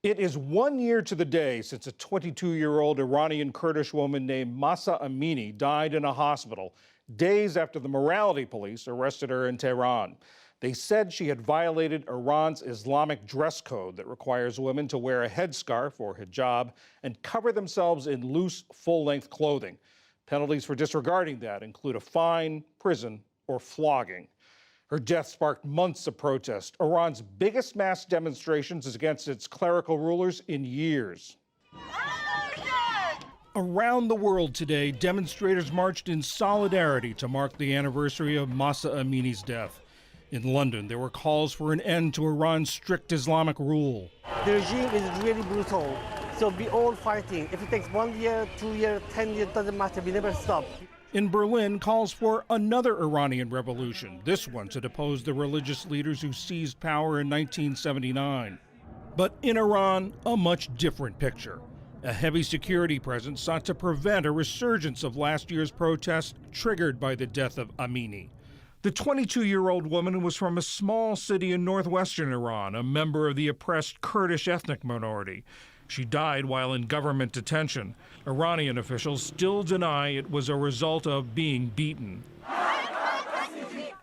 It is 1 year to the day since a 22-year-old Iranian Kurdish woman named Mahsa Amini died in a hospital days after the morality police arrested her in Tehran. They said she had violated Iran's Islamic dress code that requires women to wear a headscarf or hijab and cover themselves in loose, full-length clothing. Penalties for disregarding that include a fine, prison, or flogging. Her death sparked months of protest. Iran's biggest mass demonstrations is against its clerical rulers in years. Around the world today, demonstrators marched in solidarity to mark the anniversary of Mahsa Amini's death. In London, there were calls for an end to Iran's strict Islamic rule. The regime is really brutal, so we all fighting. If it takes 1 year, 2 years, 10 years, doesn't matter, we never stop. In Berlin, calls for another Iranian revolution, this one to depose the religious leaders who seized power in 1979. But in Iran, a much different picture. A heavy security presence sought to prevent a resurgence of last year's protests triggered by the death of Amini. The 22-year-old woman was from a small city in northwestern Iran, a member of the oppressed Kurdish ethnic minority. She died while in government detention. Iranian officials still deny it was a result of being beaten.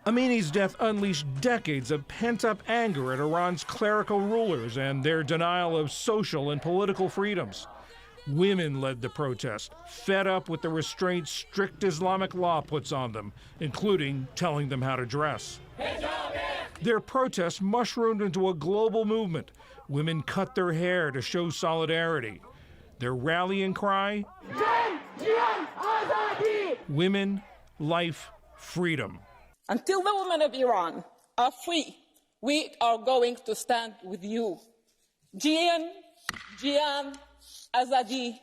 Amini's death unleashed decades of pent-up anger at Iran's clerical rulers and their denial of social and political freedoms. Women led the protest, fed up with the restraints strict Islamic law puts on them, including telling them how to dress. Their protest mushroomed into a global movement. Women cut their hair to show solidarity. Their rallying cry? Women, life, freedom. Until the women of Iran are free, we are going to stand with you. Jian, Azadi,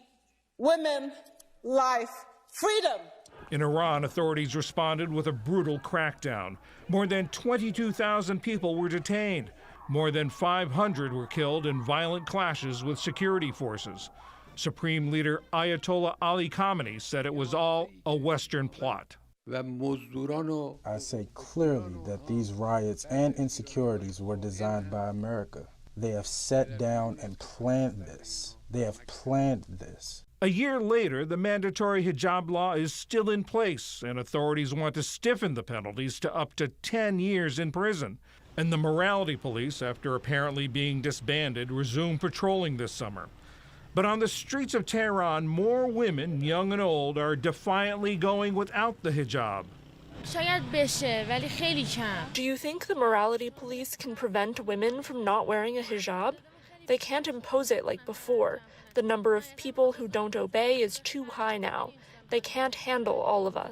women, life, freedom. In Iran, authorities responded with a brutal crackdown. More than 22,000 people were detained. More than 500 were killed in violent clashes with security forces. Supreme Leader Ayatollah Ali Khamenei said it was all a Western plot. I say clearly that these riots and insecurities were designed by America. They have sat down and planned this. They have planned this. A year later, the mandatory hijab law is still in place, and authorities want to stiffen the penalties to up to 10 years in prison. And the morality police, after apparently being disbanded, resumed patrolling this summer. But on the streets of Tehran, more women, young and old, are defiantly going without the hijab. Do you think the morality police can prevent women from not wearing a hijab? They can't impose it like before. The number of people who don't obey is too high now. They can't handle all of us.